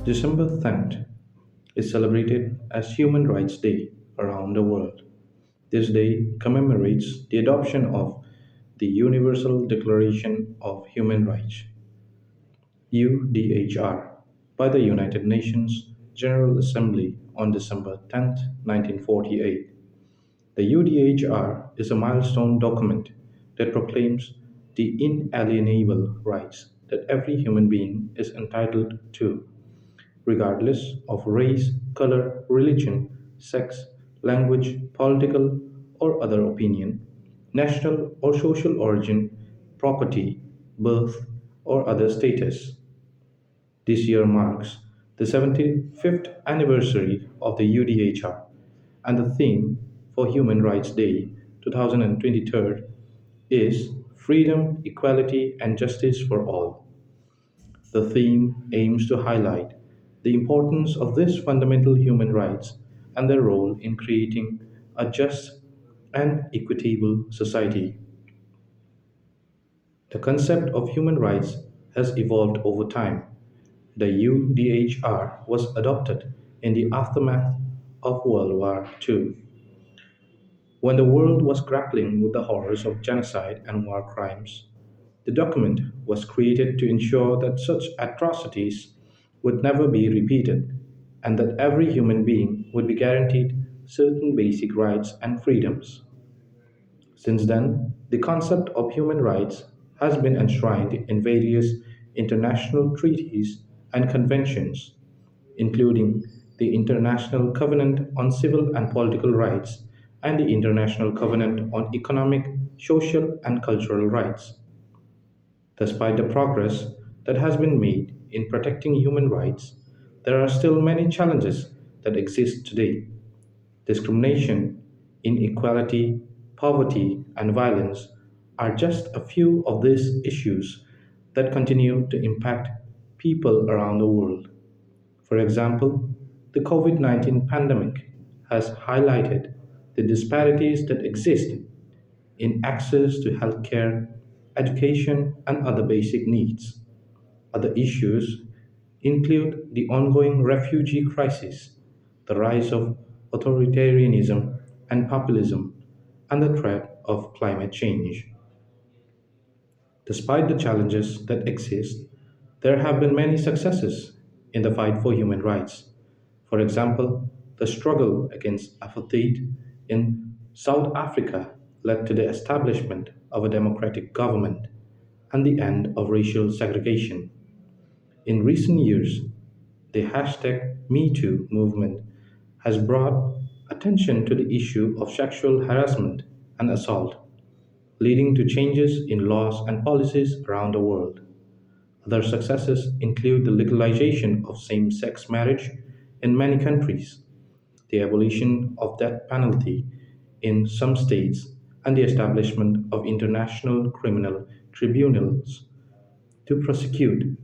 December 10th is celebrated as Human Rights Day around the world. This day commemorates the adoption of the Universal Declaration of Human Rights UDHR by the United Nations General Assembly on December 10th, 1948. The UDHR is a milestone document that proclaims the inalienable rights that every human being is entitled to, regardless of race, color, religion, sex, language, political or other opinion, national or social origin, property, birth, or other status. This year marks the 75th anniversary of the UDHR, and the theme for Human Rights Day 2023 is Freedom, Equality, and Justice for All. The theme aims to highlight the importance of these fundamental human rights and their role in creating a just and equitable society. The concept of human rights has evolved over time. The UDHR was adopted in the aftermath of World War II, when the world was grappling with the horrors of genocide and war crimes. The document was created to ensure that such atrocities would never be repeated and that every human being would be guaranteed certain basic rights and freedoms. Since then, the concept of human rights has been enshrined in various international treaties and conventions, including the International Covenant on Civil and Political Rights and the International Covenant on Economic, Social, and Cultural Rights. Despite the progress that has been made in protecting human rights, there are still many challenges that exist today. Discrimination, inequality, poverty, and violence are just a few of these issues that continue to impact people around the world. For example, the COVID 19 pandemic has highlighted the disparities that exist in access to healthcare, education, and other basic needs. Other issues include the ongoing refugee crisis, the rise of authoritarianism and populism, and the threat of climate change. Despite the challenges that exist, there have been many successes in the fight for human rights. For example, the struggle against apartheid in South Africa led to the establishment of a democratic government and the end of racial segregation. In recent years, the hashtag #MeToo movement has brought attention to the issue of sexual harassment and assault, leading to changes in laws and policies around the world. Other successes include the legalization of same sex marriage in many countries, the abolition of death penalty in some states, and the establishment of international criminal tribunals to prosecute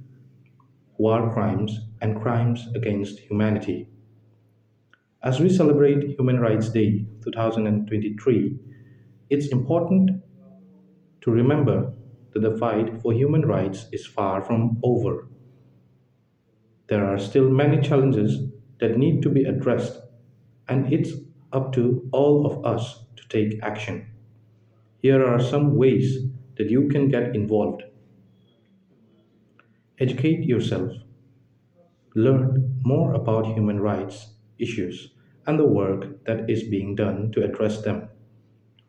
war crimes and crimes against humanity. As we celebrate Human Rights Day 2023, it's important to remember that the fight for human rights is far from over. There are still many challenges that need to be addressed, and it's up to all of us to take action. Here are some ways that you can get involved. Educate yourself, learn more about human rights issues and the work that is being done to address them.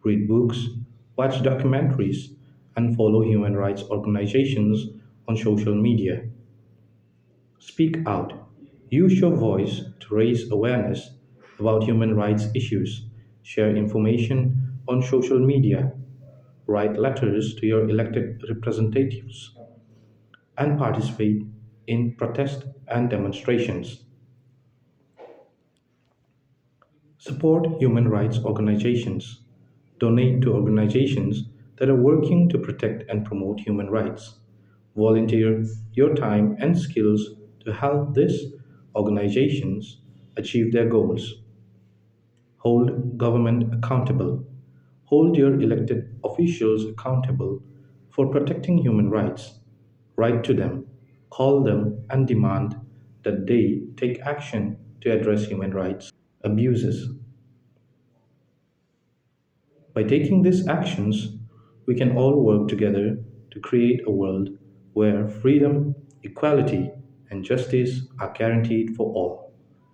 Read books, watch documentaries, and follow human rights organizations on social media. Speak out. Use your voice to raise awareness about human rights issues. Share information on social media. Write letters to your elected representatives and participate in protests and demonstrations. Support human rights organizations. Donate to organizations that are working to protect and promote human rights. Volunteer your time and skills to help these organizations achieve their goals. Hold government accountable. Hold your elected officials accountable for protecting human rights. Write to them, call them, and demand that they take action to address human rights abuses. By taking these actions, we can all work together to create a world where freedom, equality, and justice are guaranteed for all.